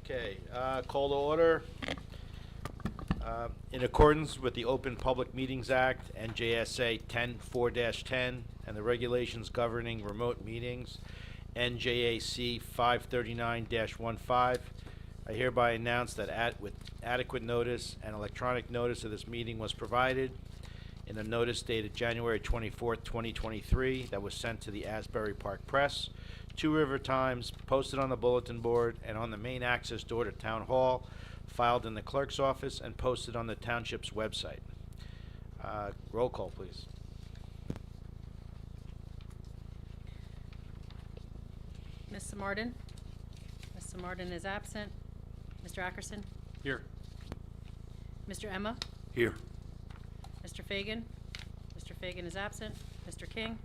Okay, call to order. In accordance with the Open Public Meetings Act, NJSA 10-4-10, and the regulations governing remote meetings, NJAC 539-15, I hereby announce that with adequate notice and electronic notice of this meeting was provided in a notice dated January 24th, 2023, that was sent to the Asbury Park Press, Two River Times, posted on the bulletin board and on the main access door to Town Hall, filed in the clerk's office, and posted on the township's website. Roll call, please. Ms. Martin? Ms. Martin is absent. Mr. Ackerson? Here. Mr. Emma? Here. Mr. Fagan? Mr. Fagan is absent. Mr. King?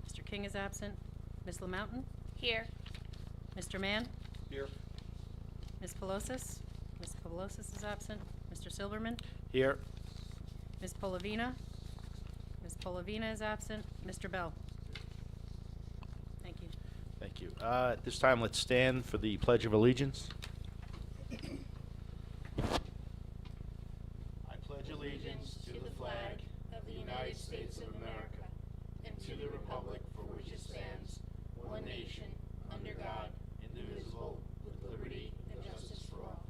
Mr. King is absent. Ms. LaMountain? Here. Mr. Mann? Here. Ms. Pelosis? Ms. Pelosis is absent. Mr. Silverman? Here. Ms. Polavina? Ms. Polavina is absent. Mr. Bell? Thank you. Thank you. At this time, let's stand for the Pledge of Allegiance. I pledge allegiance to the flag of the United States of America and to the republic for which it stands, one nation, under God, indivisible, with liberty and justice for all.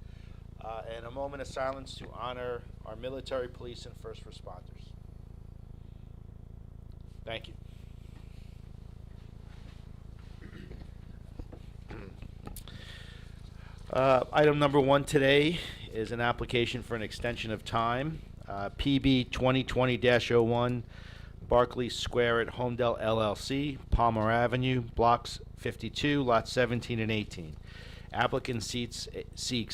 And a moment of silence to honor our military, police, and first responders. Thank you. Item number one today is an application for an extension of time. PB 2020-01, Barclay Square at Holmdel LLC, Palmer Avenue, Blocks 52, Lots 17 and 18. Applicant seeks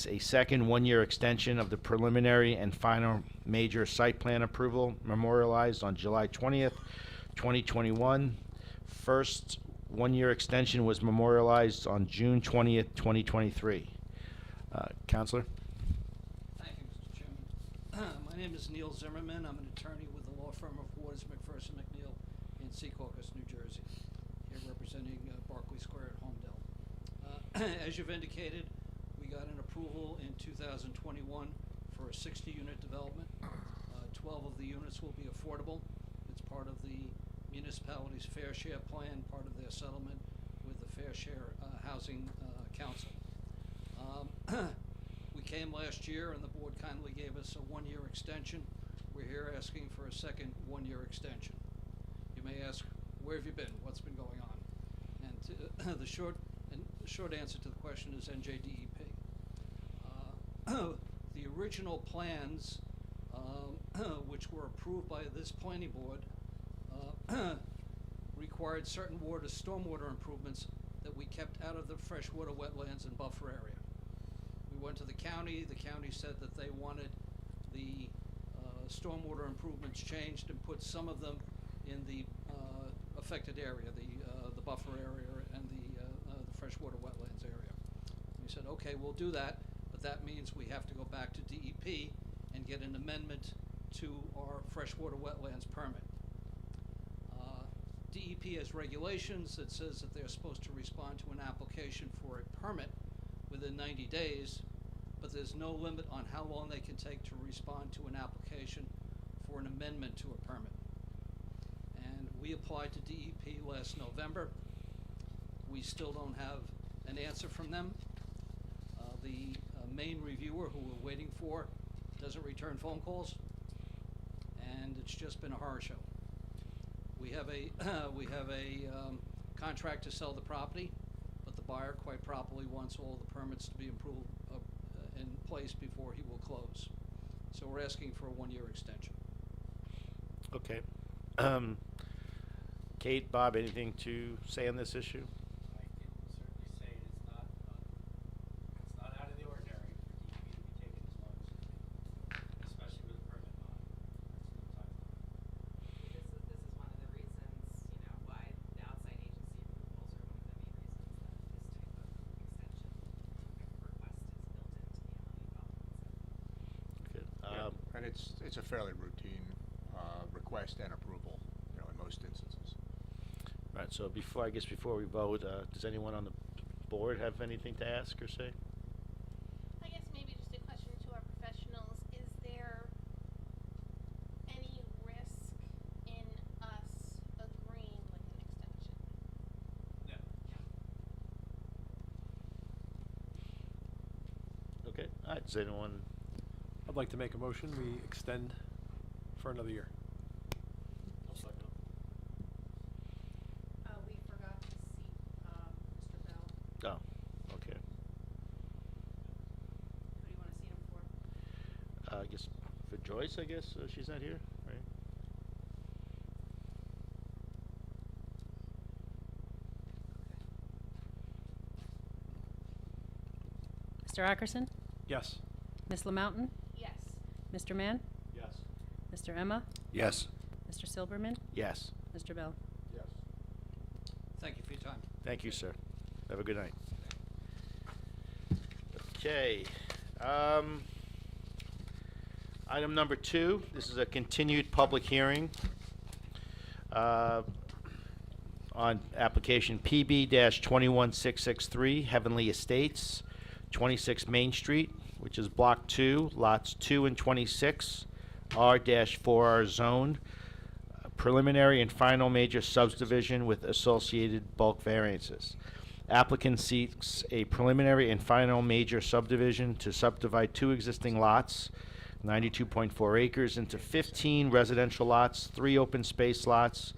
a second one-year extension of the preliminary and final major site plan approval memorialized on July 20th, 2021. First one-year extension was memorialized on June 20th, 2023. Counselor? Thank you, Mr. Chairman. My name is Neil Zimmerman. I'm an attorney with the law firm of Waters, McPherson, McNeil in Secaucus, New Jersey, here representing Barclay Square at Holmdel. As you've indicated, we got an approval in 2021 for a 60-unit development. 12 of the units will be affordable. It's part of the municipality's Fair Share Plan, part of their settlement with the Fair Share Housing Council. We came last year and the board kindly gave us a one-year extension. We're here asking for a second one-year extension. You may ask, where have you been? What's been going on? And the short answer to the question is NJDEP. The original plans, which were approved by this planning board, required certain stormwater improvements that we kept out of the freshwater wetlands and buffer area. We went to the county said that they wanted the stormwater improvements changed and put some of them in the affected area, the buffer area and the freshwater wetlands area. We said, okay, we'll do that, but that means we have to go back to DEP and get an amendment to our freshwater wetlands permit. DEP has regulations that says that they're supposed to respond to an application for a permit within 90 days, but there's no limit on how long they can take to respond to an application for an amendment to a permit. And we applied to DEP last November. We still don't have an answer from them. The main reviewer, who we're waiting for, doesn't return phone calls, and it's just been a horror show. We have a contract to sell the property, but the buyer quite properly wants all the permits to be improved in place before he will close. So we're asking for a one-year extension. Okay. Kate, Bob, anything to say on this issue? I can certainly say it's not out of the ordinary for DEP to be taking as long as it's taking, especially with a permit bond. That's no time. This is one of the reasons, why the outside agency approvals are one of the main reasons that this type of extension request is built into the MLE policy. Good. And it's a fairly routine request and approval, in most instances. All right, so before we vote, does anyone on the board have anything to ask or say? Okay, all right, does anyone, I'd like to make a motion, we extend for another year. We forgot to seat, Mr. Bell. oh, okay. Who do you want to seat him for? I guess for Joyce, I guess, she's not here, right? Mr. Ackerson? Yes. Ms. Lamountain? Yes. Mr. Mann? Yes. Mr. Emma? Yes. Mr. Silberman? Yes. Mr. Bell? Yes. Thank you for your time. Thank you, sir. Have a good night. Okay. Item number 2, this is a continued public hearing on application PB-21663, Heavenly Estates, 26 Main Street, which is Block 2, Lots 2 and 26, R-4R zone, preliminary and final major subdivision with associated bulk variances. Applicant seeks a preliminary and final major subdivision to subdivide 2 existing lots, 92.4 acres, into 15 residential lots, 3 open space lots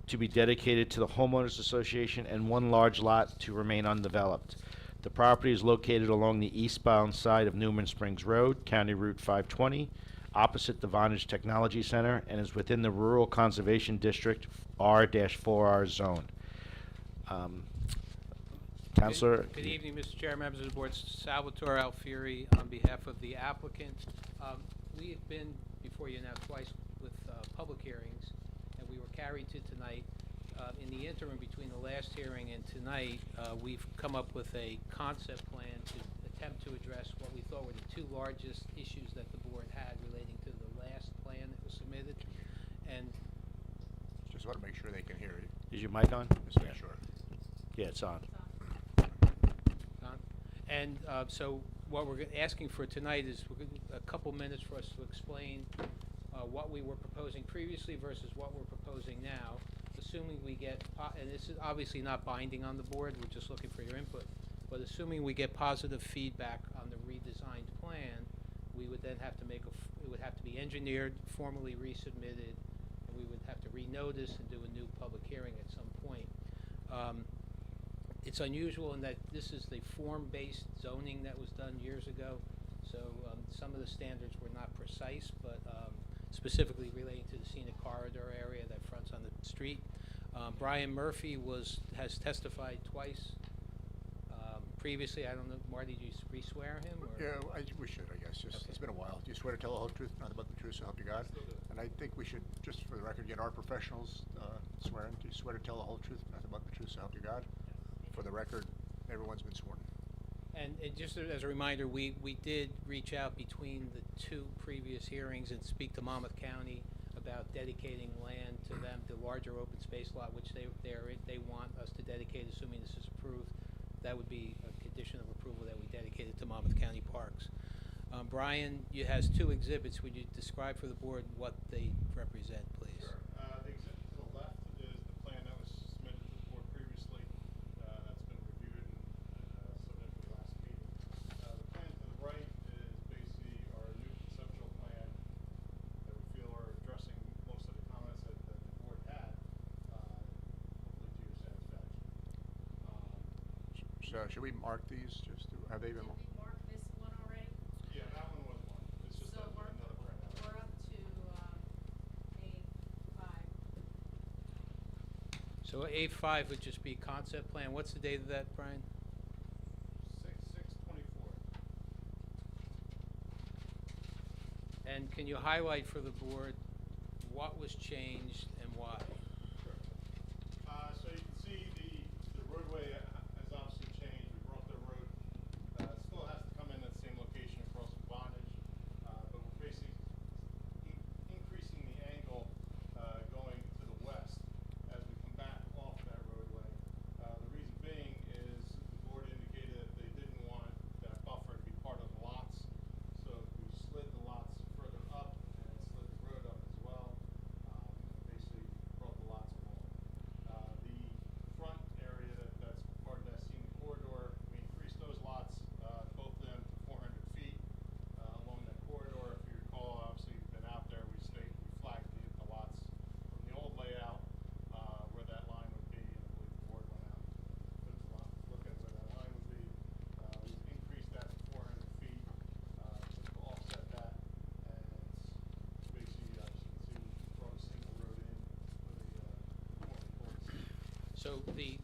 to be dedicated to the homeowners association, and 1 large lot to remain undeveloped. The property is located along the eastbound side of Newman Springs Road, County Route 520, opposite the Vonage Technology Center, and is within the Rural Conservation District R-4R zone. Counselor? Good evening, Mr. Chair, members of the board. Salvatore Alfieri on behalf of the applicant. We have been before you now twice with public hearings, and we were carried to tonight. In the interim between the last hearing and tonight, we've come up with a concept plan to attempt to address what we thought were the 2 largest issues that the board had relating to the last plan that was submitted. And Just want to make sure they can hear you. Is your mic on? Just make sure. Yeah, it's on. And so what we're asking for tonight is a couple minutes for us to explain what we were proposing previously versus what we're proposing now, assuming we get, and this is obviously not binding on the board, we're just looking for your input, but assuming we get positive feedback on the redesigned plan, we would then have to make it would have to be engineered, formally resubmitted, and we would have to renotice and do a new public hearing at some point. It's unusual in that this is the form-based zoning that was done years ago, so some of the standards were not precise, but specifically relating to the scenic corridor area that fronts on the street. Brian Murphy has testified twice previously. I don't know, Marty, did you re-swear him? Or? Yeah, we should, I guess. Just, Okay. It's been a while. Do you swear to tell the whole truth, nothing but the truth, so help you God? And I think we should, just for the record, get our professionals swearing. Do you swear to tell the whole truth, nothing but the truth, so help you God? For the record, everyone's been sworn. And just as a reminder, we did reach out between the 2 previous hearings and speak to Monmouth County about dedicating land to them, the larger open space lot, which they want us to dedicate, assuming this is approved. That would be a condition of approval that we dedicate it to Monmouth County Parks. Brian, you has 2 exhibits. Would you describe for the board what they represent, please? Sure. The exhibit to the left is the plan that was submitted to the board previously. That's been reviewed and submitted for the last meeting. The plan to the right is basically our new conceptual plan that we feel are addressing most of the comments that the board had, hopefully to your satisfaction. So should we mark these? Just to, have they been? Did we mark this one already? Yeah, that one was one. It's just So another printout. we're up to A5. So A5 would just be concept plan. What's the date of that, Brian? 6/6/24. And can you highlight for the board what was changed and why? Sure. So you can see the roadway has obviously changed. We brought the road, still has to come in at the same location across from Vonage, but we're basically increasing the angle going to the west as we come back off that roadway. The reason being is the board indicated that they didn't want that buffer to be part of the lots, so we slid the lots further up and slid the road up as well. Basically brought So the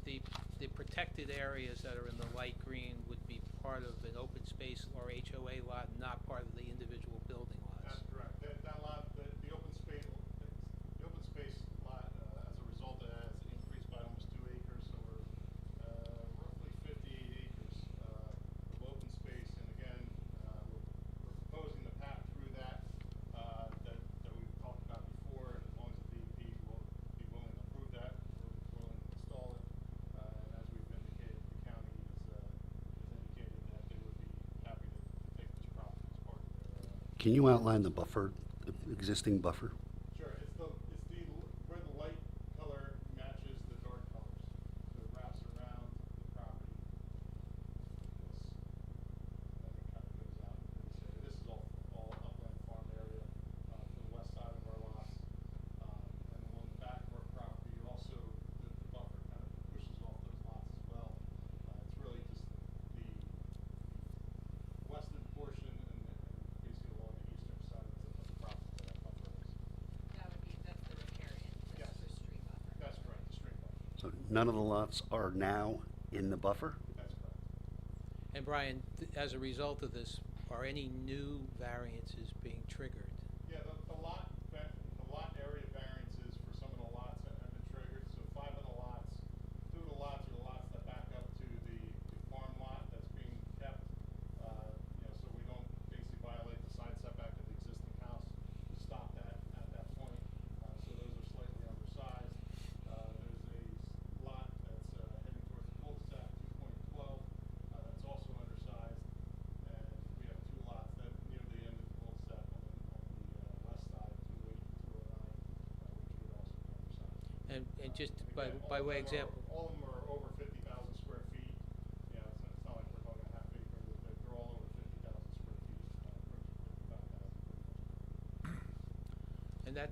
protected areas that are in the light green would be part of an open space or HOA lot, not part of the individual building lots? That's correct. That lot, the open space lot, as a result of that, has increased by almost 2 acres, so we're roughly 58 acres of open space. And again, we're proposing the path through that that we've talked about before, and as long as the DEP will be willing to approve that, we're willing to install it. And as we've indicated, the county has indicated that they would be happy to take this property as part of their Can you outline the buffer, the existing buffer? Sure, where the light color matches the dark colors. So it wraps around the property. And then it kind of goes out into this area. This is all upland farm area to the west side of our lots. And along the back of our property, also the buffer kind of pushes off those lots as well. It's really just the western portion and basically along the eastern side of the property that that buffer is. That's the riparian, Yes. this is the stream buffer. That's correct, the stream buffer. So none of the lots are now in the buffer? That's correct. And Brian, as a result of this, are any new variances being triggered? Yeah, the lot area variances for some of the lots have been triggered. So 5 of the lots, 2 of the lots are the lots that back up to the farm lot that's being kept. So we don't basically violate the side setback of the existing house. We stop that at that point. So those are slightly undersized. There's a lot that's heading towards the cul-de-sac, 2.12, that's also undersized. And we have 2 lots that near the end of the cul-de-sac on the west side, 208 and 209, which would also be undersized. And just And by, again, by all of way them example, all of them are over 50,000 square feet. You know, it's not like we're talking a half acre. They're all over 50,000 square feet, approaching 55,000. and that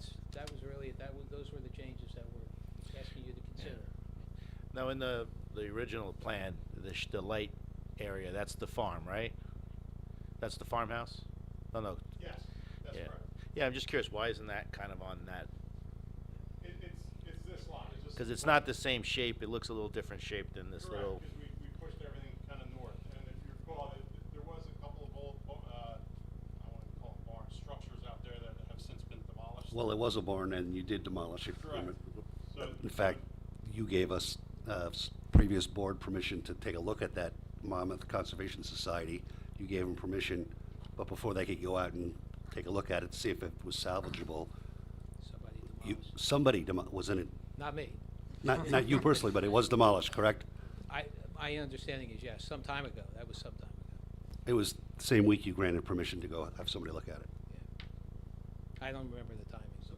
was really, those were the changes that we're asking you to consider. Now, in the original plan, the light area, that's the farm, right? That's the farmhouse? Oh, no. Yes, that's Yeah. correct. Yeah, I'm just curious, why isn't that kind of on that? It's this lot. It's just Because it's not the same shape, it looks a little different shape than this correct, little. because we pushed everything kind of north. And if you recall, there was a couple of old, I want to call them barn structures out there that have since been demolished. Well, it was a barn and you did demolish it. Correct. So- In fact, you gave us, previous board permission to take a look at that Monmouth Conservation Society. You gave them permission, but before they could go out and take a look at it, to see if it was salvageable, Somebody demolished. somebody was in it. Not me. Not you personally, but it was demolished, correct? My understanding is yes, some time ago, that was some time ago. It was the same week you granted permission to go have somebody look at it. Yeah. I don't remember the timing, so.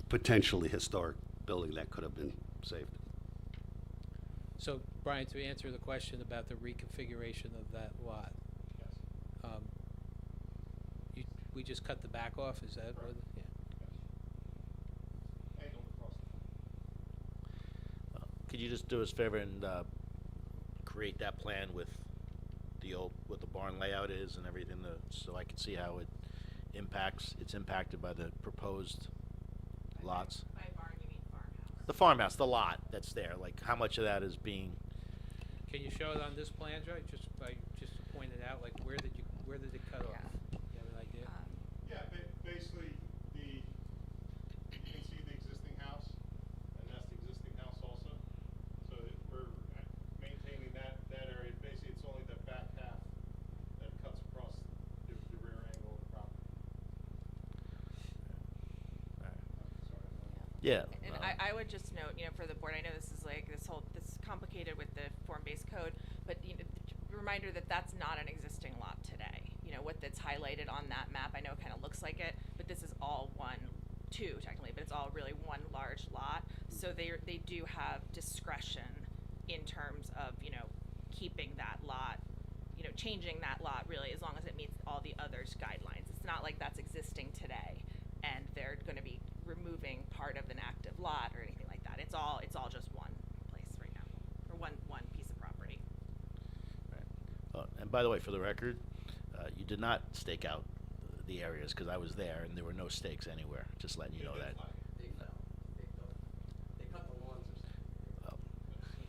Potentially historic building that could have been saved. So, Brian, to answer the question about the reconfiguration of that lot, Yes. we just cut the back off, is that what? Correct. Yeah. Angled across the Could you just do us a favor and create that plan with what the barn layout is and everything, so I can see how it's impacted by the proposed lots? By barn, you mean farmhouse? The farmhouse, the lot that's there, like how much of that is being, Can you show it on this plan, Joe? Just to point it out, like where did it cut off? Yeah. You have an idea? Yeah, basically, you can see the existing house, and that's the existing house also. So we're maintaining that area. Basically, it's only the back half that cuts across the rear angle of the property. Sorry. yeah. And I would just note, for the board, I know this is this is complicated with the form-based code, but reminder that that's not an existing lot today. What that's highlighted on that map, I know it kind of looks like it, but this is all two technically, but it's all really one large lot. So they do have discretion in terms of, keeping that lot, changing that lot really, as long as it meets all the others guidelines. It's not like that's existing today and they're going to be removing part of an active lot or anything like that. It's all just one place right now, or one piece of property. And by the way, for the record, you did not stake out the areas, because I was there and there were no stakes anywhere, just letting you know that. They fell. They cut the lawns or something. Oh.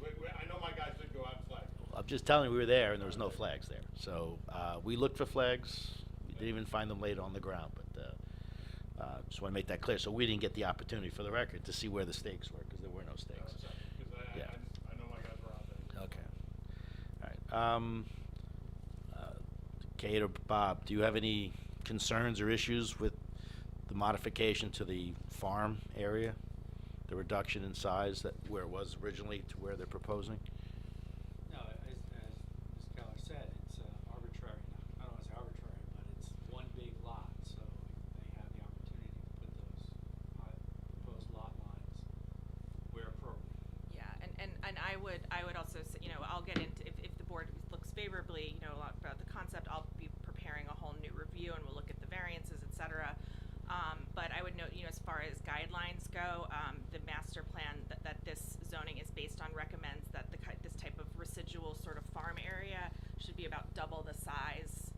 just telling you, we were there and there was no flags there. So, we looked for flags. We didn't even find them laid on the ground, but, just want to make that clear. So we didn't get the opportunity, for the record, to see where the stakes were, because there were no stakes. Because Yeah. I know my guys were out there. Okay. All right. Kate or Bob, do you have any concerns or issues with the modification to the farm area? The reduction in size that where it was originally to where they're proposing? No, as Ms. Keller said, it's arbitrary. I don't want to say arbitrary, but it's one big lot, so they have the opportunity to put those proposed lot lines where appropriate. Yeah, and I would also say, I'll get into, if the board looks favorably, a lot about the concept, I'll be preparing a whole new review and we'll look at the variances, et cetera. But I would note, as far as guidelines go, the master plan that this zoning is based on recommends that this type of residual sort of farm area should be about double the size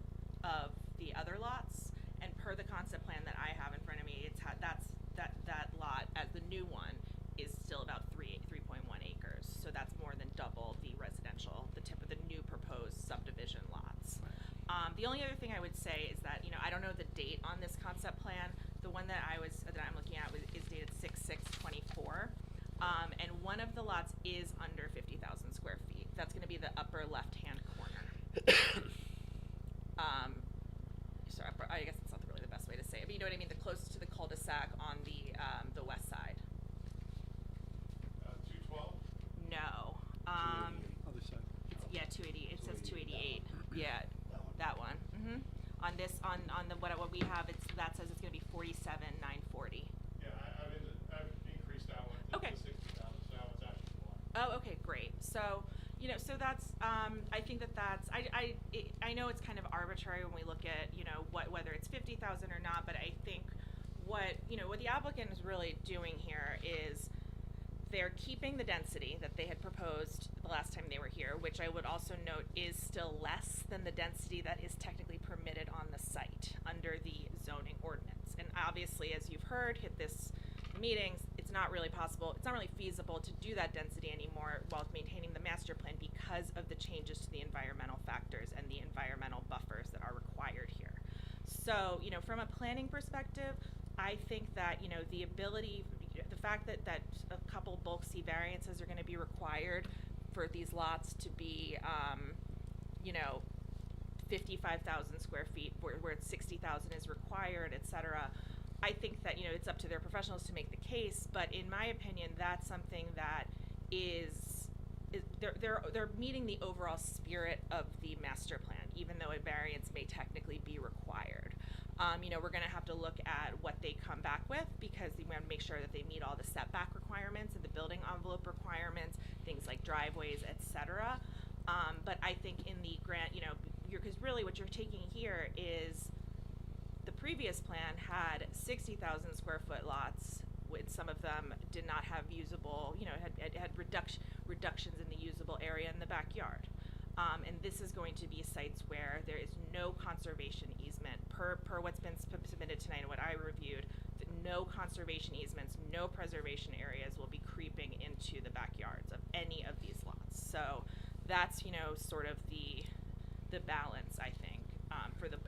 of the other lots. And per the concept plan that I have in front of me, that lot as the new one is still about 3.1 acres. So that's more than double the residential, the tip of the new proposed subdivision lots. The only other thing I would say is that, I don't know the date on this concept plan. The one that I'm looking at is dated 6/6/24. And one of the lots is under 50,000 square feet. That's gonna be the upper left-hand corner. Sorry, I guess it's not really the best way to say it, but you know what I mean, the closest to the cul-de-sac on the west side. 212? No, Other side. yeah, 280, it says 288, yeah, that one, On this, on the, what we have, that says it's gonna be 47,940. Yeah, I've increased that one to Okay. 60,000, so that one's actually more. Oh, okay, great. So, so that's, I think that's, I know it's kind of arbitrary when we look at, whether it's 50,000 or not, but I think what the applicant is really doing here is they're keeping the density that they had proposed the last time they were here, which I would also note is still less than the density that is technically permitted on the site under the zoning ordinance. And obviously, as you've heard, hit this meetings, it's not really possible, it's not really feasible to do that density anymore while maintaining the master plan because of the changes to the environmental factors and the environmental buffers that are required here. So, from a planning perspective, I think that, the ability, the fact that a couple bulk C variances are gonna be required for these lots to be, 55,000 square feet, where 60,000 is required, et cetera. I think that, it's up to their professionals to make the case, but in my opinion, that's something that they're meeting the overall spirit of the master plan, even though a variance may technically be required. We're gonna have to look at what they come back with, because we wanna make sure that they meet all the setback requirements and the building envelope requirements, things like driveways, et cetera. But I think in the grant, because really what you're taking here is the previous plan had 60,000 square foot lots, with some of them did not have usable, had reductions in the usable area in the backyard. And this is going to be sites where there is no conservation easement, per what's been submitted tonight and what I reviewed, that no conservation easements, no preservation areas will be creeping into the backyards of any of these lots. So that's, sort of the balance, I think.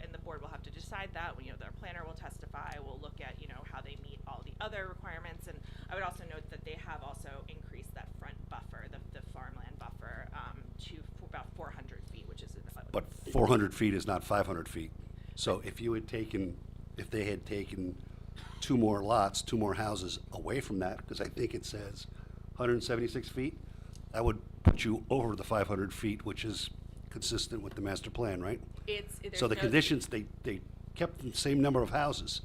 And the board will have to decide that. Their planner will testify. We'll look at, how they meet all the other requirements. And I would also note that they have also increased that front buffer, the farmland buffer, to about 400 feet, which is. But 400 feet is not 500 feet. So if they had taken two more lots, two more houses away from that, because I think it says 176 feet, that would put you over the 500 feet, which is consistent with the master plan, right? So the conditions, they kept the same number of houses,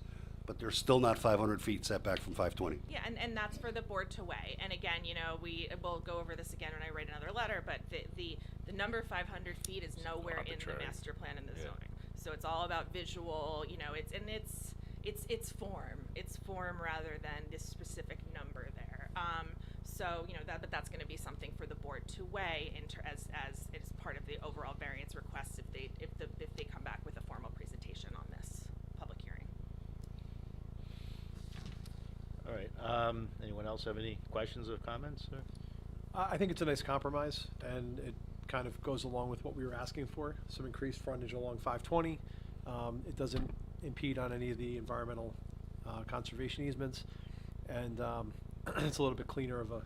but they're still not 500 feet setback from 520. Yeah, and that's for the board to weigh. And again, we'll go over this again when I write another letter, but the number 500 feet is nowhere in the master plan in the zoning. So it's all about visual, it's form. It's form rather than this specific number there. So, but that's going to be something for the board to weigh as part of the overall variance request if they come back with a formal presentation on this public hearing. All right. Anyone else have any questions or comments? Or? I think it's a nice compromise, and it kind of goes along with what we were asking for, some increased frontage along 520. It doesn't impede on any of the environmental conservation easements, and it's a little bit cleaner of a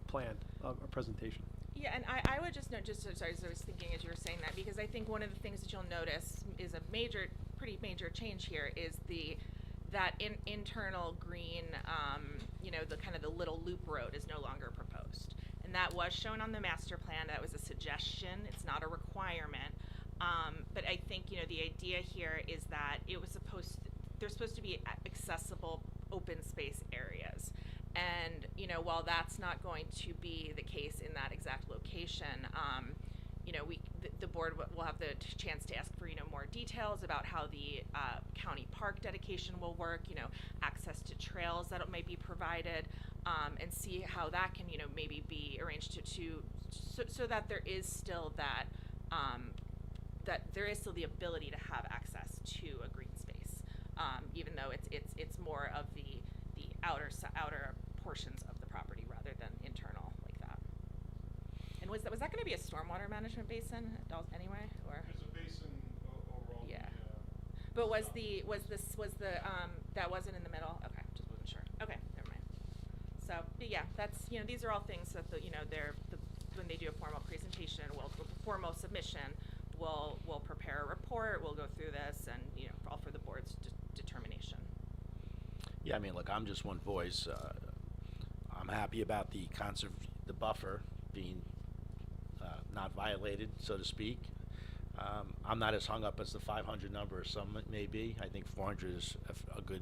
plan, a presentation. Yeah, and I would just note, sorry, as I was thinking as you were saying that, because I think one of the things that you'll notice is a pretty major change here is that internal green, the kind of the little loop road is no longer proposed. And that was shown on the master plan. That was a suggestion. It's not a requirement. But I think, the idea here is that they're supposed to be accessible open space areas. And, while that's not going to be the case in that exact location, the board will have the chance to ask for, more details about how the county park dedication will work, access to trails that might be provided, and see how that can, maybe be arranged so that there is still that there is still the ability to have access to a green space, even though it's more of the outer portions of the property rather than internal like that. And was that going to be a stormwater management basin anyway, or? There's a basin overall. Yeah. But was the that wasn't in the middle? Okay, just wasn't sure. Okay, never mind. So, but yeah, that's these are all things that when they do a formal presentation, formal submission, we'll prepare a report. We'll go through this and all for the board's determination. Yeah, I mean, look, I'm just one voice. I'm happy about the buffer being not violated, so to speak. I'm not as hung up as the 500 number as some may be. I think 400 is a good,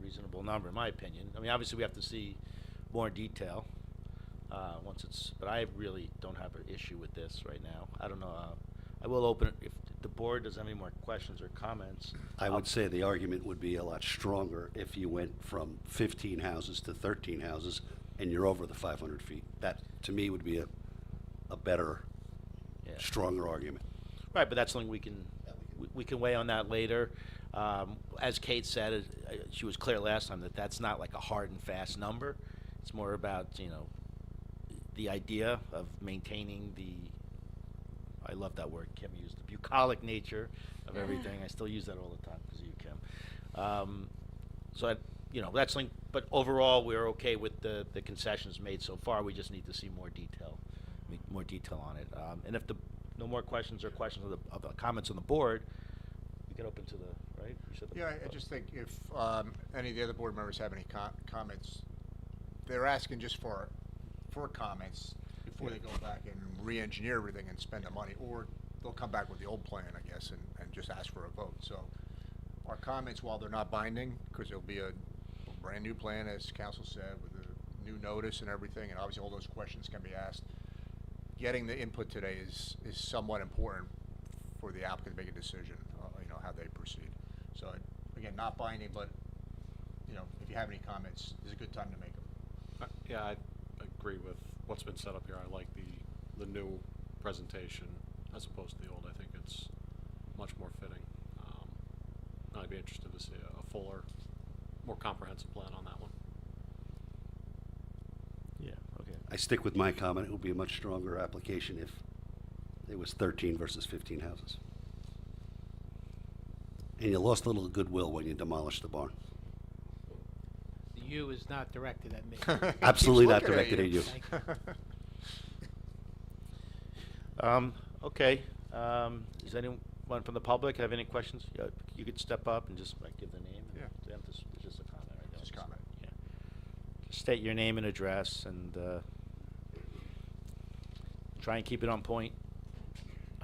reasonable number, in my opinion. I mean, obviously, we have to see more detail but I really don't have an issue with this right now. I don't know. I will open it if the board does have any more questions or comments. I would say the argument would be a lot stronger if you went from 15 houses to 13 houses and you're over the 500 feet. That, to me, would be a better, Yeah. stronger argument. Right, but that's something we can weigh on that later. As Kate said, she was clear last time that that's not like a hard and fast number. It's more about the idea of maintaining I love that word Kim used, the bucolic nature of everything. I still use that all the time because of you, Kim. That's like. But overall, we're okay with the concessions made so far. We just need to see more detail on it. And if no more questions or questions of the comments on the board, we can open to the right. You said I just think if any of the other board members have any comments, they're asking just for comments before they go back and re-engineer everything and spend the money, or they'll come back with the old plan, I guess, and just ask for a vote. So our comments, while they're not binding, because there'll be a brand new plan, as council said, with a new notice and everything, and obviously all those questions can be asked. Getting the input today is somewhat important for the applicant to make a decision, how they proceed. So again, not binding, but if you have any comments, it's a good time to make them. Yeah, I agree with what's been set up here. I like the new presentation as opposed to the old. I think it's much more fitting. I'd be interested to see a fuller, more comprehensive plan on that one. Yeah. Okay. I stick with my comment. It would be a much stronger application if it was 13 versus 15 houses. And you lost a little goodwill when you demolished the barn. The "you" is not directed at me. Absolutely not Keeps looking directed at you. Thank you. Okay. Does anyone from the public have any questions? You could step up and just give the name. Yeah. It's just a comment, right? Just comment. Yeah. Just state your name and address and try and keep it on point.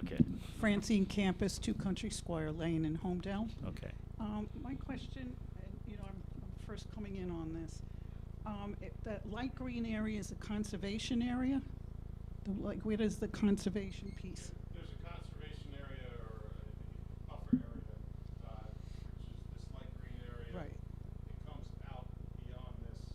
Okay. Francine Campus, 2 Country Squire Lane in Holmdel. Okay. My question, and I'm first coming in on this. That light green area is a conservation area? Where is the conservation piece? There's a conservation area or a buffer area, which is this light green area. Right. It comes out beyond this,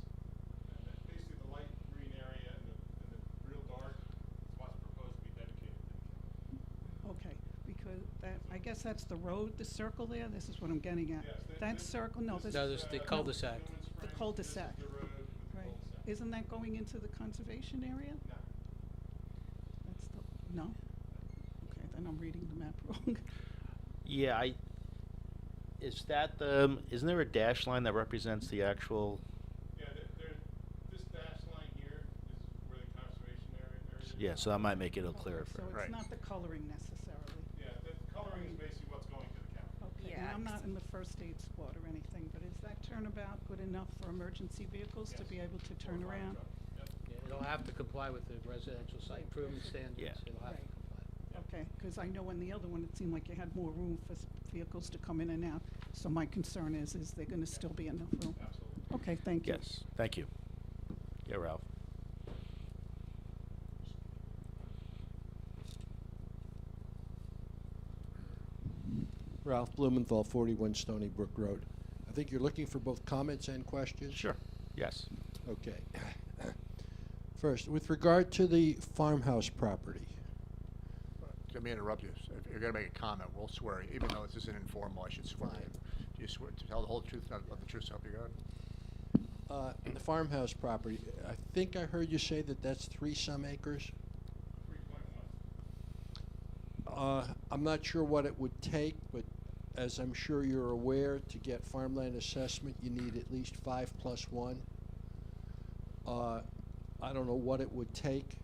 and then basically the light green area and the real dark is what's proposed to be dedicated to the county. Okay, because I guess that's the road, the circle there? This is what I'm getting at. Yes, That circle, no, this No, is there's the cul-de-sac. the cul-de-sac. This is the road with the Right. cul-de-sac. Isn't that going into the conservation area? No. No? Okay, then I'm reading the map wrong. Yeah, is that the, isn't there a dash line that represents the actual? Yeah, this dash line here is where the conservation area is. Yeah, so that might make it a little clearer for. So Right. it's not the coloring necessarily. Yeah, the coloring is basically what's going to the county. Okay, Yeah, and I'm 'cause- not in the first aid squad or anything, but is that turnabout good enough for emergency vehicles to Yes. be able to turn Or fire around? truck. Yep. Yeah, it'll have to comply with the residential site improvement standards. Yeah. It'll have to Right. comply. Okay, because I know in the other one, it seemed like you had more room for vehicles to come in and out. So my concern is there going to still be enough room? Absolutely. Okay, thank you. Yes, thank you. Yeah, Ralph. Ralph Blumenthal, 41 Stony Brook Road. I think you're looking for both comments and questions? Sure, yes. Okay. First, with regard to the farmhouse property, Let me interrupt you. If you're gonna make a comment, we'll swear you. Even though this isn't informal, I should swear you. Fine. Do you swear to tell the whole truth, nothing but the truth, so help you God? the farmhouse property, I think I heard you say that that's 3-some acres? 3.1. I'm not sure what it would take, but as I'm sure you're aware, to get farmland assessment, you need at least 5+1. I don't know what it would take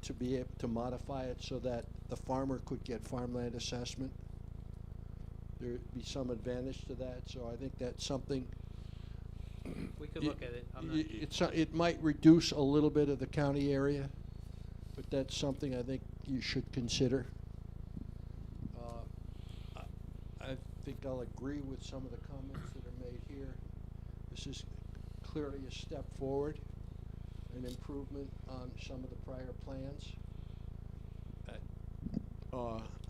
to be able to modify it so that the farmer could get farmland assessment. There'd be some advantage to that, so I think that's something. We could y- look at it. I'm not. It might reduce a little bit of the county area, but that's something I think you should consider. I think I'll agree with some of the comments that are made here. This is clearly a step forward, an improvement on some of the prior plans.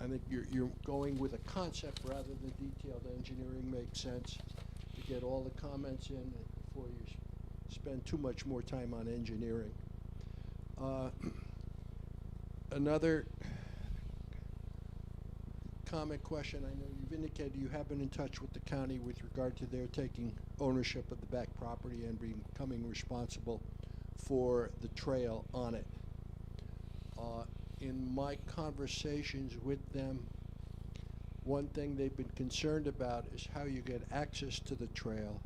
I think you're going with a concept rather than detailed engineering makes sense to get all the comments in before you spend too much more time on engineering. Another comment question, I know you've indicated you have been in touch with the county with regard to their taking ownership of the back property and becoming responsible for the trail on it. In my conversations with them, one thing they've been concerned about is how you get access to the trail,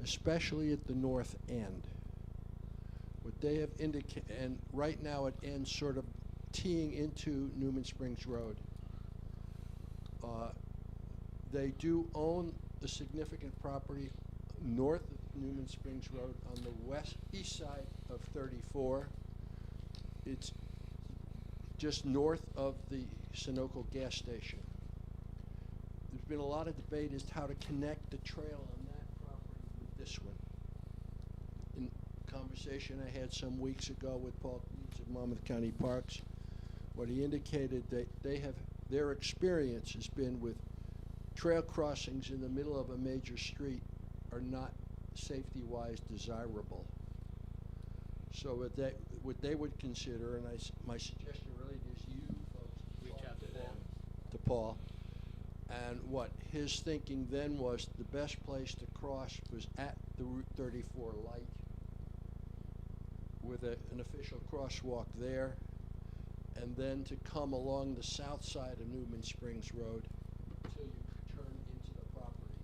especially at the north end. What they have indicated, and right now it ends sort of teeing into Newman Springs Road. They do own a significant property north of Newman Springs Road on the east side of 34. It's just north of the Sunoco gas station. There's been a lot of debate as to how to connect the trail on that property with this one. In conversation I had some weeks ago with Paul Cleves of Monmouth County Parks, what he indicated that their experience has been with trail crossings in the middle of a major street are not safety-wise desirable. So what they would consider, and my suggestion really is you folks Reach out to them. to Paul, and what his thinking then was the best place to cross was at the Route 34 light with an official crosswalk there, and then to come along the south side of Newman Springs Road until you turn into the property.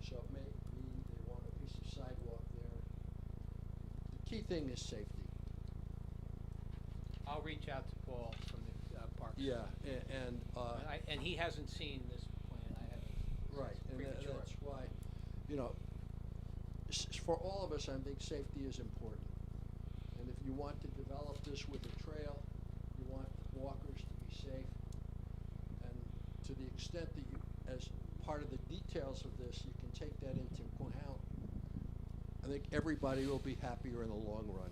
So it may mean they want a piece of sidewalk there. The key thing is safety. I'll reach out to Paul from the Parks. Yeah, and And he hasn't seen this plan. I haven't. right, and Premature. that's why, you know, for all of us, I think safety is important. And if you want to develop this with a trail, you want walkers to be safe. And to the extent that you, as part of the details of this, you can take that into account, I think everybody will be happier in the long run.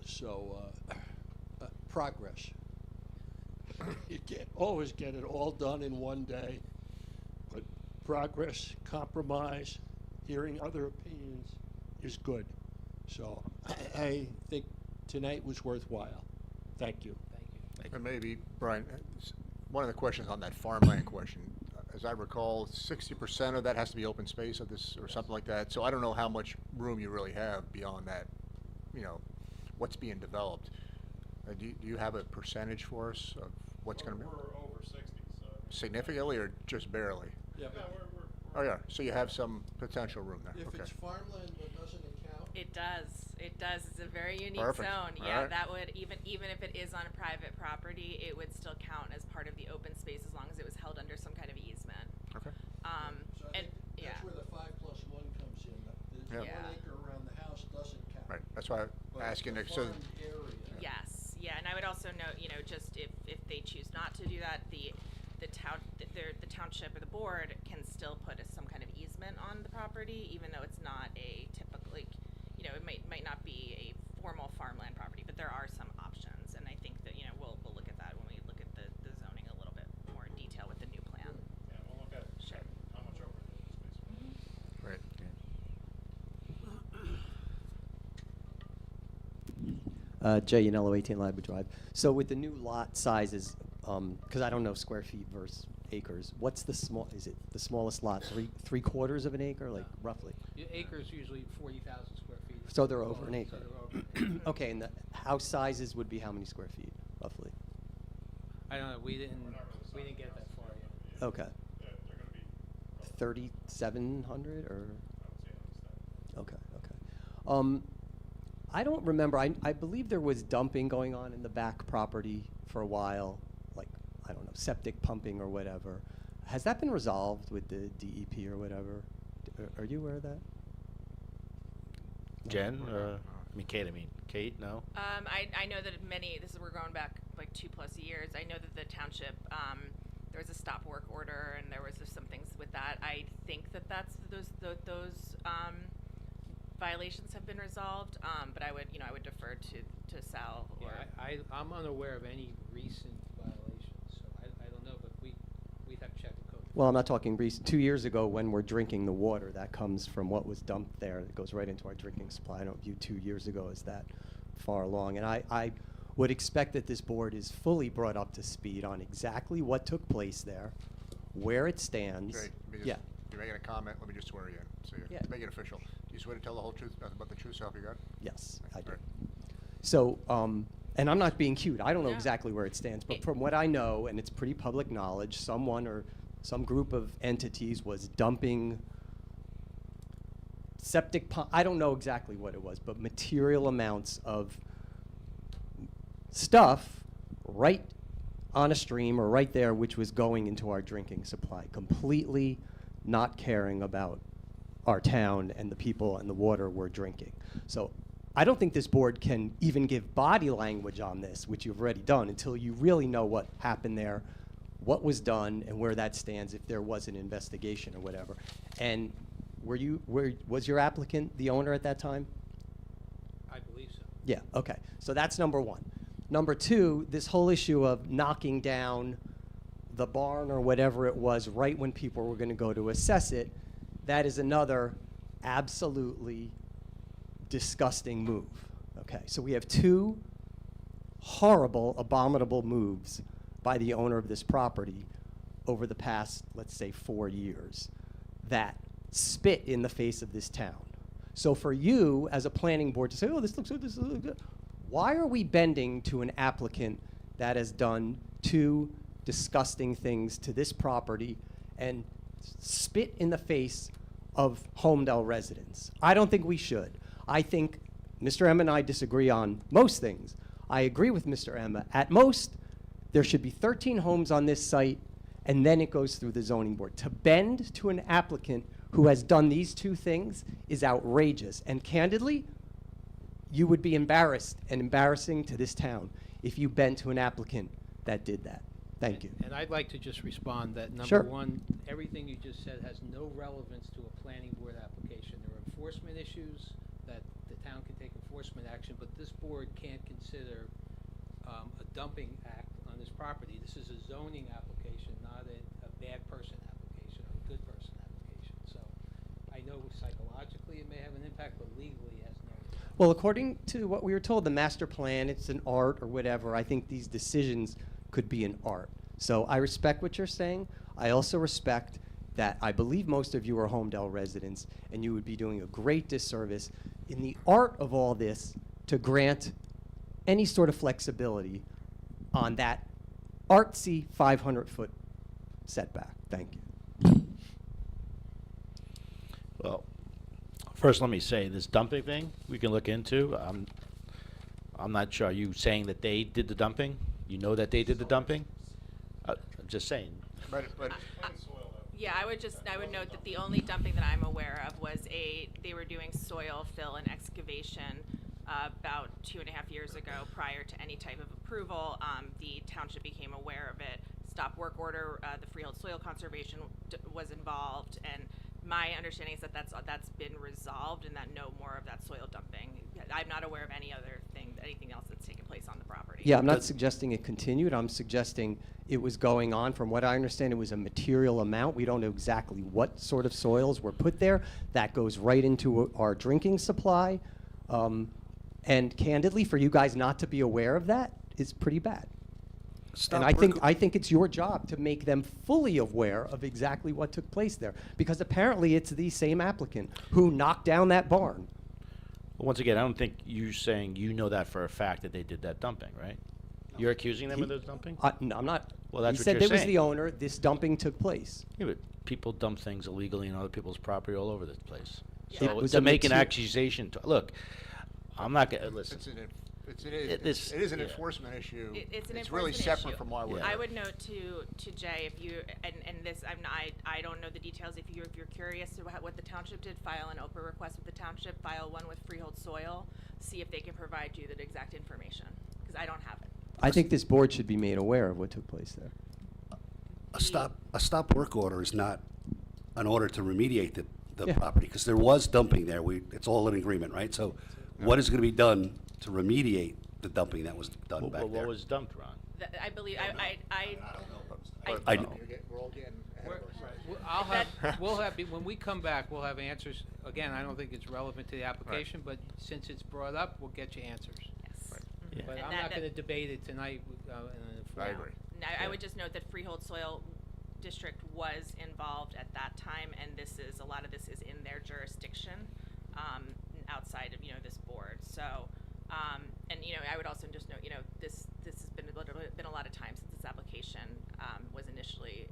So, progress. You can't always get it all done in one day, but progress, compromise, hearing other opinions is good. So I think tonight was worthwhile. Thank you. Thank you. And maybe, Brian, one of the questions on that farmland question, as I recall, 60% of that has to be open space of this, or something like that. So I don't know how much room you really have beyond that, you know, what's being developed. Do you have a percentage for us of what's gonna be? We're over 60, so. Significantly or just barely? Yeah, No, but Oh, yeah, so you have some potential room there, if okay. it's farmland but doesn't account, It does. It does. It's a very unique Perfect. zone. All Yeah, right. that would even if it is on a private property, it would still count as part of the open space as long as it was held under some kind of easement. Okay. so I And think yeah. that's where the 5+1 comes in. The Yeah. 1 acre around the house doesn't count. Right, that's why But I'm asking, the so, farmed area. Yes, yeah, and I would also note, just if they choose not to do that, the township or the board can still put some kind of easement on the property, even though it's not a typical, it might not be a formal farmland property, but there are some options, and I think that, we'll look at that when we look at the zoning a little bit more in detail with the new plan. Yeah, we'll look at Sure. how much over the open space. right. Jay Yanello, 18 Library Drive. So with the new lot sizes, because I don't know square feet versus acres, what's the is it the smallest lot, three-quarters of an acre, like roughly? Acres usually 40,000 square feet. So they're over an acre. So they're over an acre. Okay, and the house sizes would be how many square feet, roughly? I don't know, we didn't get that far yet. Okay. They're gonna be, 3,700 or? I would say at least that. Okay, okay. I don't remember, I believe there was dumping going on in the back property for a while, like, I don't know, septic pumping or whatever. Has that been resolved with the DEP or whatever? Are you aware of that? Jen, Kate, no? I know that we're going back like 2+ years. I know that the township, there was a stop work order and there was just some things with that. I think that's those violations have been resolved, but I would defer to Sal or. Yeah, I'm unaware of any recent violations, so I don't know, but we'd have to check the code. Well, I'm not talking recent. 2 years ago, when we're drinking the water, that comes from what was dumped there. It goes right into our drinking supply. I don't view 2 years ago as that far along. And I would expect that this board is fully brought up to speed on exactly what took place there, where it stands. Jay, let me just, Yeah. you're making a comment, let me just swear you in, so you Yeah. make it official. Do you swear to tell the whole truth, nothing but the truth, so help you God? Yes, I do. Right. So, and I'm not being cute. I don't know No. exactly where it stands, but It- from what I know, and it's pretty public knowledge, someone or some group of entities was dumping I don't know exactly what it was, but material amounts of stuff right on a stream or right there, which was going into our drinking supply, completely not caring about our town and the people and the water we're drinking. So I don't think this board can even give body language on this, which you've already done, until you really know what happened there, what was done, and where that stands, if there was an investigation or whatever. And was your applicant the owner at that time? I believe so. Yeah, okay. So that's number one. Number two, this whole issue of knocking down the barn or whatever it was right when people were going to go to assess it, that is another absolutely disgusting move. Okay, so we have two horrible, abominable moves by the owner of this property over the past, let's say, 4 years that spit in the face of this town. So for you, as a planning board, to say, oh, this looks good, this looks good, why are we bending to an applicant that has done two disgusting things to this property and spit in the face of Holmdel residents? I don't think we should. I think Mr. Emma and I disagree on most things. I agree with Mr. Emma. At most, there should be 13 homes on this site, and then it goes through the zoning board. To bend to an applicant who has done these two things is outrageous. And candidly, you would be embarrassed and embarrassing to this town if you bent to an applicant that did that. Thank you. And I'd like to just respond that Sure. number one, everything you just said has no relevance to a planning board application. There are enforcement issues that the town can take enforcement action, but this board can't consider a dumping act on this property. This is a zoning application, not a bad person application or a good person application. So I know psychologically it may have an impact, but legally it has no impact. Well, according to what we were told, the master plan, it's an art or whatever. I think these decisions could be an art. So I respect what you're saying. I also respect that I believe most of you are Holmdel residents, and you would be doing a great disservice in the art of all this to grant any sort of flexibility on that artsy 500-foot setback. Thank you. Well, first let me say, this dumping thing, we can look into. I'm not sure. Are you saying that they did the dumping? You know that they did the dumping? I'm just saying. But Yeah, I would note that the only dumping that I'm aware of was they were doing soil fill and excavation about 2.5 years ago prior to any type of approval. The township became aware of it, stop work order, the Freehold Soil Conservation was involved, and my understanding is that that's been resolved and that no more of that soil dumping. I'm not aware of anything else that's taken place on the property. Yeah, I'm not suggesting it continued. I'm suggesting it was going on. From what I understand, it was a material amount. We don't know exactly what sort of soils were put there. That goes right into our drinking supply. And candidly, for you guys not to be aware of that is pretty bad. And I think it's your job to make them fully aware of exactly what took place there, because apparently it's the same applicant who knocked down that barn. Well, once again, I don't think you're saying you know that for a fact that they did that dumping, right? You're accusing them of those dumping? No, I'm not. Well, that's he what said you're there was saying. the owner. This dumping took place. Yeah, but people dump things illegally on other people's property all over this place. It So was to a make an mater- accusation, look, I'm not gonna listen. it is an yeah. enforcement issue. It's an really enforcement separate issue. from why we're Yeah. I here. would note to Jay, if you and this I don't know the details. If you're curious about what the township did, file an OPRA request with the township. File one with Freehold Soil. See if they can provide you the exact information, because I don't have it. I think this board should be made aware of what took place there. A stop work order is not an order to remediate the Yeah. property, because there was dumping there. It's all in agreement, right? So what is going to be done to remediate the dumping that was done Well, back what there? was dumped, Ron? I believe I- We're all getting ahead of ourselves. We'll have, when we come back, we'll have answers. Again, I don't think it's relevant to the application, but since it's brought up, we'll get you answers. yes. Yeah. But And I'm that- not gonna debate it tonight. I agree. No, I would just note that Freehold Soil District was involved at that time, and a lot of this is in their jurisdiction, outside of, this board. So, and, I would also just note, this has been a lot of time since this application, was initially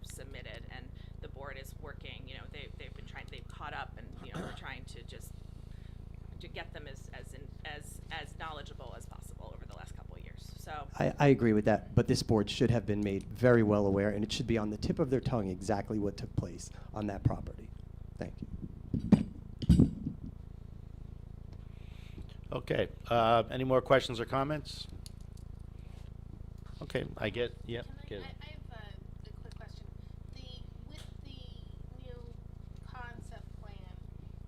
submitted, and the board is working, they've caught up, and, we're trying to get them as knowledgeable as possible over the last couple of years. So. I agree with that, but this board should have been made very well aware, and it should be on the tip of their tongue exactly what took place on that property. Thank you. Okay, any more questions or comments? Okay, yeah, get I it. have a quick question. With the new concept plan,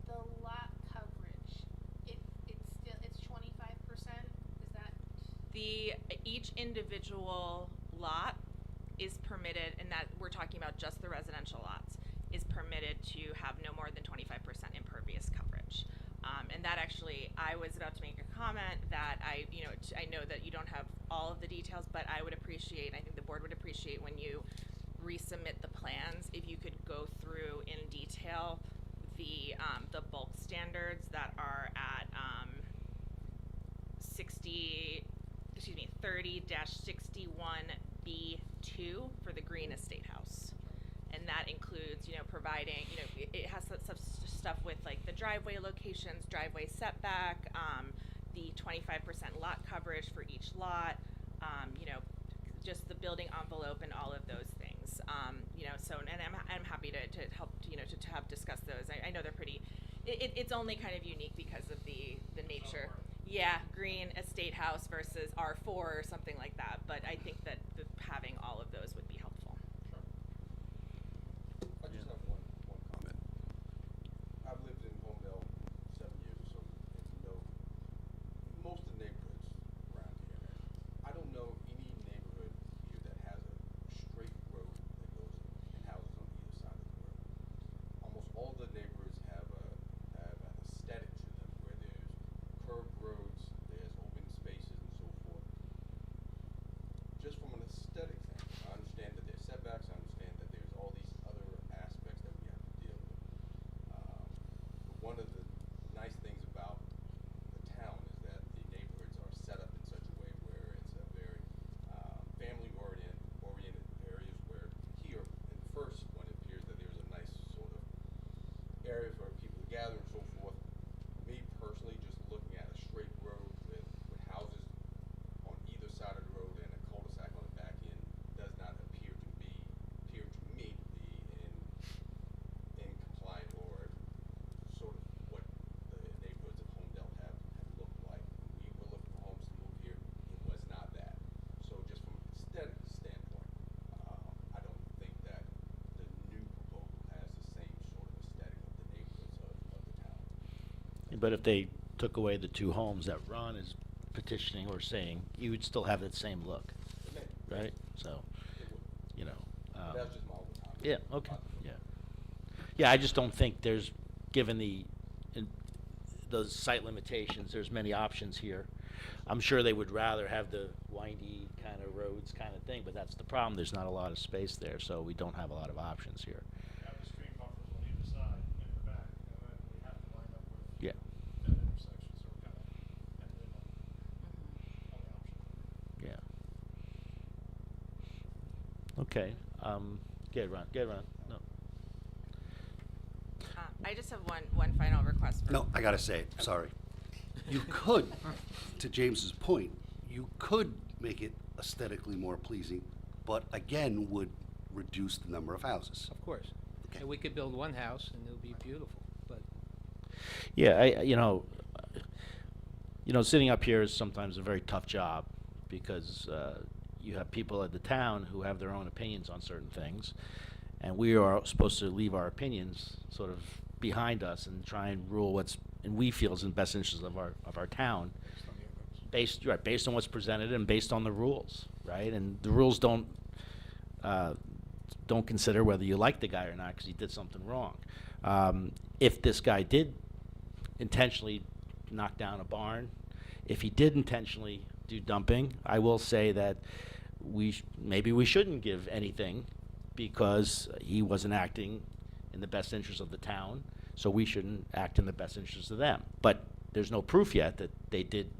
the lot coverage, it's 25%? Is that? Each individual lot is permitted, and that we're talking about just the residential lots, is permitted to have no more than 25% impervious coverage. And that actually, I was about to make a comment that I know that you don't have all of the details, but I would appreciate, I think the board would appreciate when you resubmit the plans, if you could go through in detail the bulk standards that are at 30-61B2 for the Green Estate House. And that includes, providing, it has some stuff with like the driveway locations, driveway setback, the 25% lot coverage for each lot, just the building envelope and all of those things. So, and I'm happy to help, to have discussed those. I know they're pretty, it's only kind of unique because of the nature. Yeah, Green Estate House versus R4 or something like that. But I think that having all of those would be helpful. I just have one comment. I've lived in Holmdel 7 years or so, and know most of the neighborhoods around here. I don't know any neighborhood here that has a straight road that goes and houses on either side of the road. Almost all the neighborhoods have an aesthetic to them, where there's curved roads, there's open spaces, and so forth. Just from an aesthetic thing, area for people to gather and so forth. Me personally, just looking at a straight road with houses on either side of the road and a cul-de-sac on the back end does not appear to me to be in compliant or sort of what the neighborhoods of Holmdel have looked like. When we were looking for homes to move here, it was not that. So just from an aesthetic standpoint, I don't think that the new proposal has the same sort of aesthetic of the neighborhoods of the town. But if they took away the two homes that Ron is petitioning or saying, you would still have that same look, right? So, you know. That's just my own comment. Yeah, okay, yeah. Yeah, I just don't think there's, given those site limitations, there's many options here. I'm sure they would rather have the windy kind of roads kind of thing, but that's the problem. There's not a lot of space there, so we don't have a lot of options here. Have the street buffers on either side in the back, and then we have to line up with Yeah. that intersection, so we're kind of ended on the option. Yeah. Okay, get Ron, no. I just have one final request. No, I gotta say, sorry. You could, to James's point, you could make it aesthetically more pleasing, but again, would reduce the number of houses. Of course. Okay. And we could build one house and it'll be beautiful, but Yeah, you know, sitting up here is sometimes a very tough job because you have people at the town who have their own opinions on certain things, and we are supposed to leave our opinions sort of behind us and try and rule what's, and we feel is in the best interest of our town, based on what's presented and based on the rules, right? And the rules don't consider whether you like the guy or not because he did something wrong. If this guy did intentionally knock down a barn, if he did intentionally do dumping, I will say that maybe we shouldn't give anything because he wasn't acting in the best interest of the town, so we shouldn't act in the best interest of them. But there's no proof yet that they did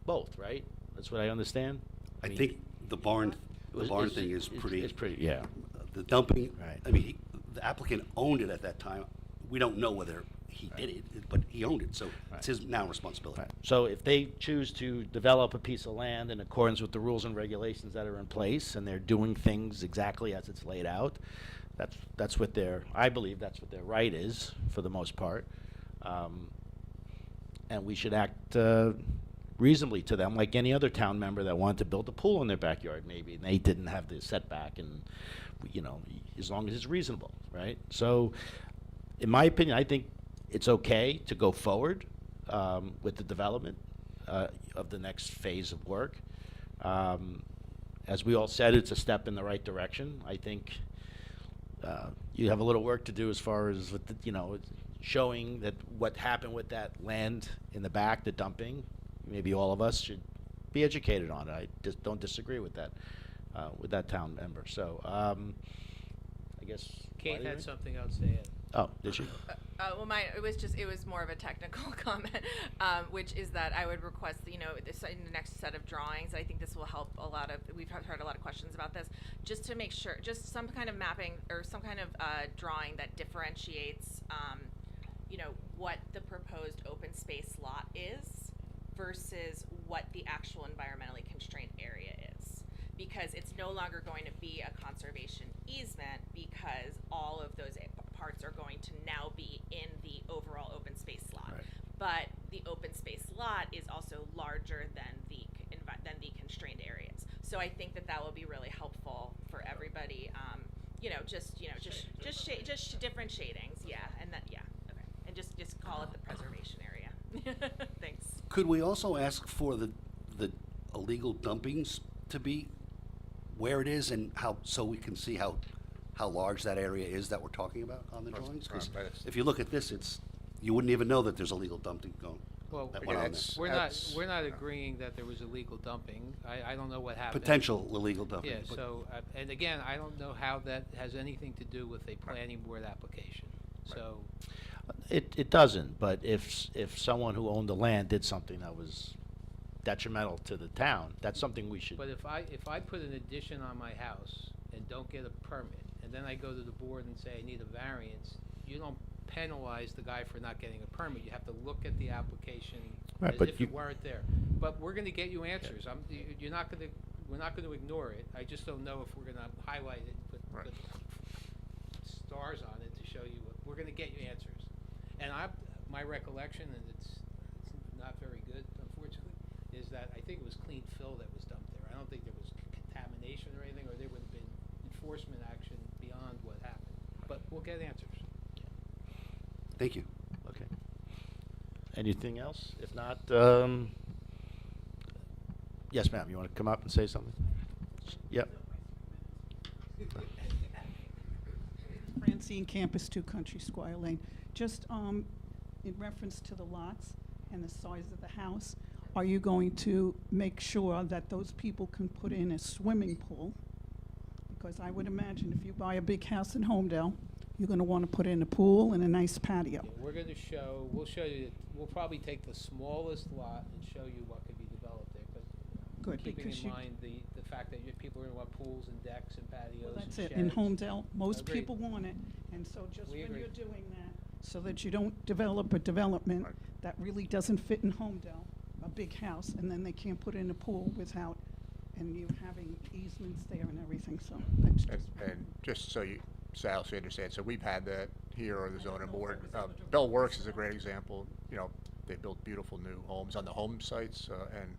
both, right? That's what I understand. I mean, think the barn thing is pretty. It's pretty, yeah. The dumping, Right. I mean, the applicant owned it at that time. We don't know whether he did it, but he owned it, so it's his now responsibility. Right. So if they choose to develop a piece of land in accordance with the rules and regulations that are in place, and they're doing things exactly as it's laid out, that's what I believe that's what their right is, for the most part. And we should act reasonably to them, like any other town member that wanted to build a pool in their backyard, maybe, and they didn't have the setback, and, as long as it's reasonable, right? So, in my opinion, I think it's okay to go forward with the development of the next phase of work. As we all said, it's a step in the right direction. I think you have a little work to do as far as with showing that what happened with that land in the back, the dumping. Maybe all of us should be educated on it. I just don't disagree with that town member. So I guess Kate Marty, had right? something else to add. Oh, did she? Well, it was more of a technical comment, which is that I would request, in the next set of drawings, I think this will help we've heard a lot of questions about this, just to make sure, just some kind of mapping or some kind of drawing that differentiates, what the proposed open space lot is versus what the actual environmentally constrained area is. Because it's no longer going to be a conservation easement, because all of those parts are going to now be in the overall open space lot. Right. But the open space lot is also larger than the constrained areas. So I think that will be really helpful for everybody. Just different shadings, yeah, and okay, and just call it the preservation area. Thanks. Could we also ask for the illegal dumpings to be where it is and so we can see how large that area is that we're talking about on the drawings? 'Cause if you look at this, you wouldn't even know that there's illegal dumping going. Well, that went on there. we're not agreeing that there was illegal dumping. I don't know what happened. Potential illegal dumping. Yeah, but- so, and again, I don't know how that has anything to do with a planning board application. So, It doesn't, but if someone who owned the land did something that was detrimental to the town, that's something we should. but if I put an addition on my house and don't get a permit, and then I go to the board and say I need a variance, you don't penalize the guy for not getting a permit. You have to look at the application Right, as but if you- it weren't there. But we're gonna get you answers. You're not gonna, we're not gonna ignore it. I just don't know if we're gonna highlight it and Right. put stars on it to show you, we're gonna get you answers. And my recollection, and it's not very good, unfortunately, is that I think it was clean fill that was dumped there. I don't think there was contamination or anything, or there would have been enforcement action beyond what happened. But we'll get answers. Thank you. Okay. Anything else? If not, yes, ma'am, you want to come up and say something? Yep. Francine Campus 2 Country Squire Lane. Just in reference to the lots and the size of the house, are you going to make sure that those people can put in a swimming pool? Because I would imagine if you buy a big house in Holmdel, you're going to want to put in a pool and a nice patio. Yeah, we'll show you, we'll probably take the smallest lot and show you what could be developed there, but Good, keeping because in you- mind the fact that people are gonna want pools and decks and patios Well, and that's sheds. it. In Holmdel, most Agreed. people want it, and so just We when agree. you're doing that, so that you don't develop a development Right. that really doesn't fit in Holmdel, a big house, and then they can't put in a pool without, and you having easements there and everything, so that's just. And just so you, Sal, so you understand, so we've had that here on the zoning board. Bell Works is a great example. You know, they built beautiful new homes on the home sites, and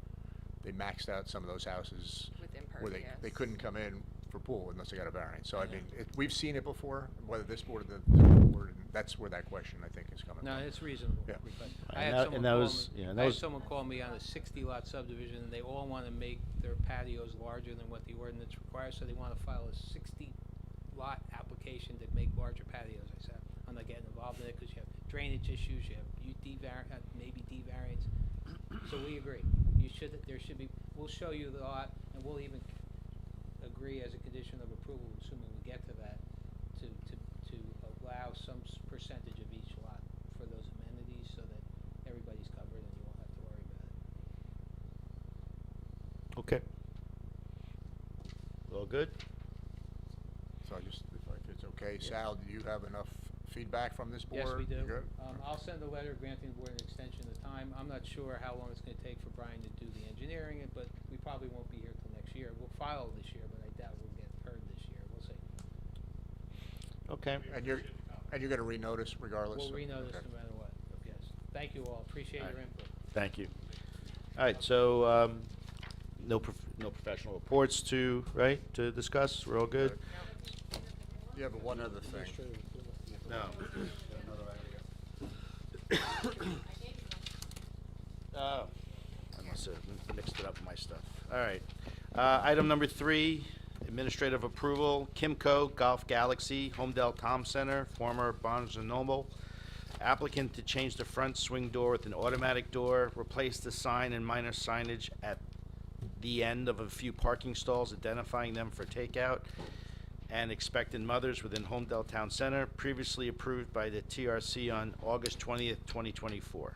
they maxed out some of those houses With where they impervious. couldn't come in for pool unless they got a variance. So I Yeah. mean, we've seen it before, whether this board or the zoning board, and that's where that question I think is coming No, from. it's reasonable. Yeah. request. And I had that- someone and that call was- me, yeah, and I that had was- someone call me on a 60-lot subdivision, and they all wanna make their patios larger than what the ordinance requires, so they wanna file a 60-lot application to make larger patios. I said, I'm not getting involved in it, cause you have drainage issues, you have maybe D variance. So we agree. There should be, we'll show you the lot, and we'll even agree as a condition of approval, assuming we get to that, to allow some percentage of each lot for those amenities, so that everybody's covered and you won't have to worry about it. Okay. All good? So if it's okay, Sal, do you have enough feedback from this board? Yes, we do. You good? I'll send a letter granting the board an extension of time. I'm not sure how long it's gonna take for Brian to do the engineering, but we probably won't be here till next year. We'll file this year, but I doubt we'll get heard this year. We'll see. Okay. And you're gonna renotice regardless? We'll renotice Okay. no matter what, yes. Thank you all, appreciate All your right. input. Thank you. All right, so, no professional reports to discuss? We're all good? You have one other thing. No. Oh, I must have mixed it up with my stuff. All right. Item number 3, administrative approval, Kimco Golf Galaxy, Holmdel Town Center, former Barnes & Noble. Applicant to change the front swing door with an automatic door, replace the sign and minor signage at the end of a few parking stalls identifying them for takeout, and expected mothers within Holmdel Town Center, previously approved by the TRC on August 20th, 2024.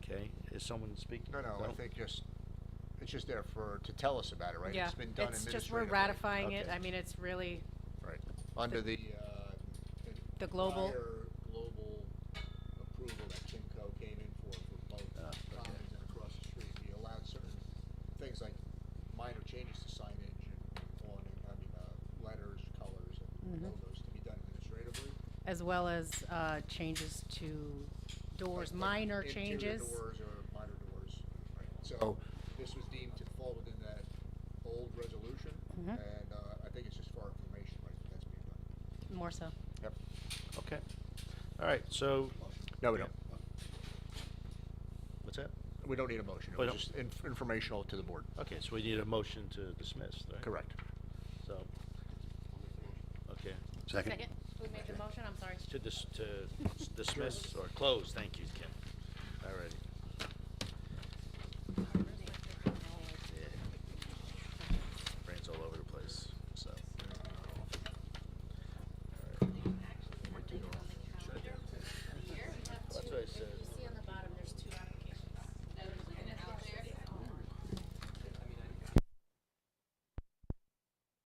Okay, is someone speaking? No, I think it's just there to tell us about it, right? Yeah, It's been done it's just, we're administratively. ratifying it. Okay. I mean, it's really, Right. Under the The global- prior global approval that Kimco came in for both okay. Commons and across the street, we allowed certain things like minor changes to signage and letters, colors, and Mhm. logos to be done administratively. as well as changes to doors, Like minor interior changes. doors or minor doors, right. So this was deemed to fall within that old resolution, Mhm. and I think it's just for our information, right, that that's being done. More so. Yep. Okay. All right, so. No, we don't. What's that? We don't need a motion. It We was don't- just informational to the board. Okay, so we need a motion to dismiss, right? Correct. So, okay. Second? Who made the motion? I'm sorry. To dismiss or close, thank you, Kim. All righty.